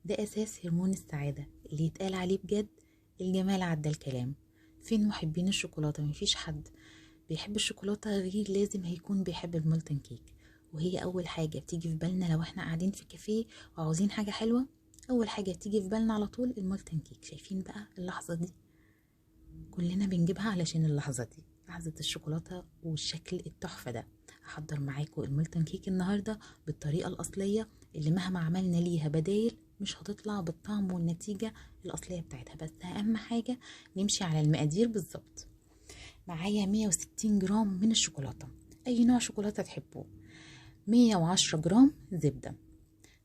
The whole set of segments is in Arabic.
ده أساس هرمون السعادة اللي يتقال عليه بجد الجمال عدى الكلام. فين محبين الشوكولاتة؟ مفيش حد بيحب الشوكولاتة غير لازم هيكون بيحب المولتن كيك، وهي أول حاجة بتيجي في بالنا لو احنا قاعدين في كافيه وعاوزين حاجة حلوة. أول حاجة بتيجي في بالنا على طول المولتن كيك. شايفين بقى اللحظة دي؟ كلنا بنجيبها علشان اللحظة دي، لحظة الشوكولاتة والشكل التحفة ده. هحضر معاكم المولتن كيك النهاردة بالطريقة الأصلية اللي مهما عملنا ليها بدايل مش هتطلع بالطعم والنتيجة الأصلية بتاعتها. بس أهم حاجة نمشي على المقادير بالظبط. معايا 160 جرام من الشوكولاتة، أي نوع شوكولاتة تحبوه. 110 جرام زبدة،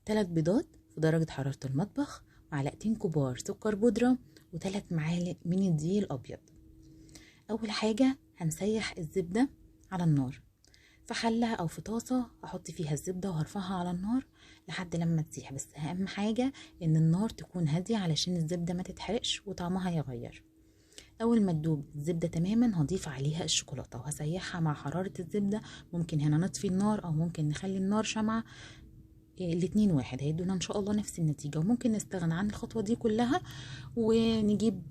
3 بيضات في درجة حرارة المطبخ، معلقتين كبار سكر بودرة، و3 معالق من الدقيق الأبيض. أول حاجة هنسيح الزبدة على النار في حلة أو في طاسة، أحط فيها الزبدة وهرفعها على النار لحد لما تسيح. بس أهم حاجة إن النار تكون هادية علشان الزبدة ما تتحرقش وطعمها يغير. أول ما تدوب الزبدة تماما هضيف عليها الشوكولاتة وهسيحها مع حرارة الزبدة. ممكن هنا نطفي النار أو ممكن نخلي النار شمعة، الاتنين واحد هيدونا ان شاء الله نفس النتيجة. وممكن نستغنى عن الخطوة دي كلها ونجيب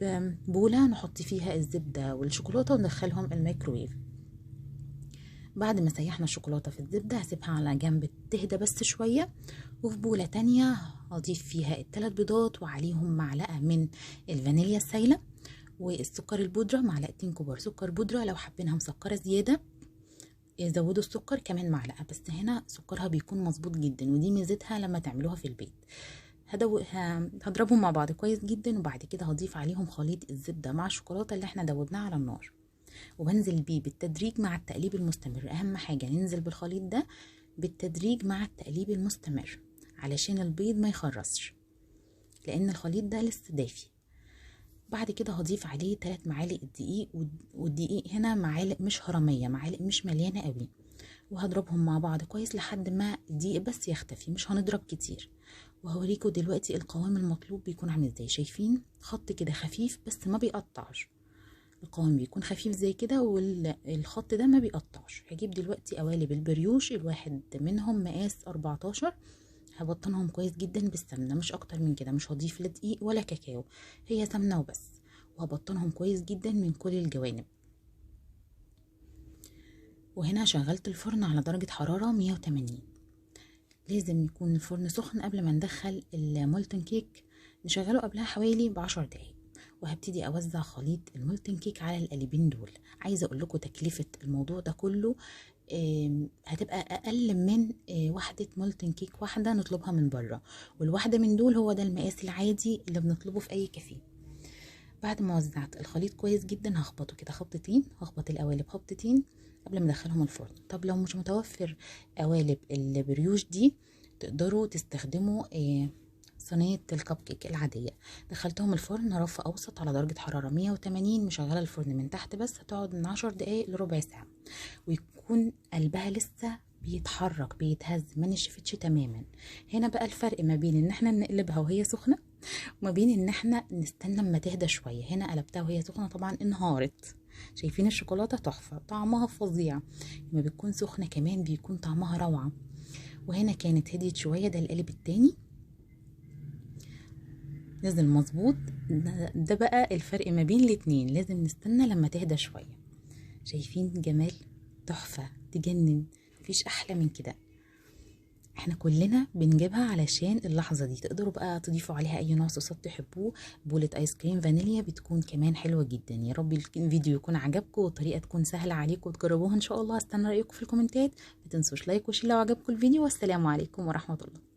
بولة نحط فيها الزبدة والشوكولاتة وندخلهم الميكرويف. بعد ما سيحنا الشوكولاتة في الزبدة هسيبها على جنب تهدى بس شوية، وفي بولة تانية هضيف فيها الثلاث بيضات وعليهم معلقة من الفانيليا السايلة والسكر البودرة، معلقتين كبار سكر بودرة. لو حابينها مسكرة زيادة زودوا السكر كمان معلقة، بس هنا سكرها بيكون مظبوط جدا ودي ميزتها لما تعملوها في البيت. هضربهم مع بعض كويس جدا، وبعد كده هضيف عليهم خليط الزبدة مع الشوكولاتة اللي احنا دوبناه على النار، وبنزل بيه بالتدريج مع التقليب المستمر. اهم حاجة ننزل بالخليط ده بالتدريج مع التقليب المستمر علشان البيض ما يخرصش، لان الخليط ده لسه دافي. بعد كده هضيف عليه 3 معالق الدقيق، والدقيق هنا معالق مش هرمية، معالق مش مليانة قوي، وهضربهم مع بعض كويس لحد ما الدقيق بس يختفي، مش هنضرب كتير. وهوريكم دلوقتي القوام المطلوب بيكون عامل ازاي. شايفين خط كده خفيف بس ما بيقطعش، القوام بيكون خفيف زي كده والخط ده ما بيقطعش. هجيب دلوقتي قوالب البريوش، الواحد منهم مقاس 14، هبطنهم كويس جدا بالسمنة، مش اكتر من كده، مش هضيف لا دقيق ولا كاكاو، هي سمنة وبس. وهبطنهم كويس جدا من كل الجوانب. وهنا شغلت الفرن على درجة حرارة 180. لازم يكون الفرن سخن قبل ما ندخل المولتن كيك، نشغله قبلها حوالي ب10 دقايق. وهبتدي اوزع خليط المولتن كيك على القالبين دول. عايزه اقول لكم تكلفه الموضوع ده كله هتبقى اقل من واحده مولتن كيك واحده نطلبها من بره، والواحده من دول هو ده المقاس العادي اللي بنطلبه في اي كافيه. بعد ما وزعت الخليط كويس جدا هخبطه كده خبطتين، هخبط القوالب خبطتين قبل ما ادخلهم الفرن. طب لو مش متوفر قوالب البريوش دي تقدروا تستخدموا صينيه الكب كيك العاديه. دخلتهم الفرن رف اوسط على درجه حراره 180، مشغله الفرن من تحت بس، هتقعد من 10 دقايق لربع ساعه، ويكون قلبها لسه بيتحرك بيتهز ما نشفتش تماما. هنا بقى الفرق ما بين ان احنا نقلبها وهي سخنه وما بين ان احنا نستنى اما تهدى شويه. هنا قلبتها وهي سخنه طبعا انهارت. شايفين الشوكولاته تحفه، طعمها فظيع. لما بتكون سخنه كمان بيكون طعمها روعه. وهنا كانت هديت شويه، ده القالب التاني نزل مظبوط. ده بقى الفرق ما بين الاتنين، لازم نستنى لما تهدى شويه. شايفين جمال؟ تحفه تجنن، مفيش احلى من كده. احنا كلنا بنجيبها علشان اللحظة دي. تقدروا بقى تضيفوا عليها اي نوع صوصات تحبوه. بولة ايس كريم فانيليا بتكون كمان حلوة جدا. يا رب الفيديو يكون عجبكم والطريقة تكون سهلة عليكم وتجربوها ان شاء الله. استنى رأيكم في الكومنتات، ما تنسوش لايك وشير لو عجبكم الفيديو، والسلام عليكم ورحمة الله.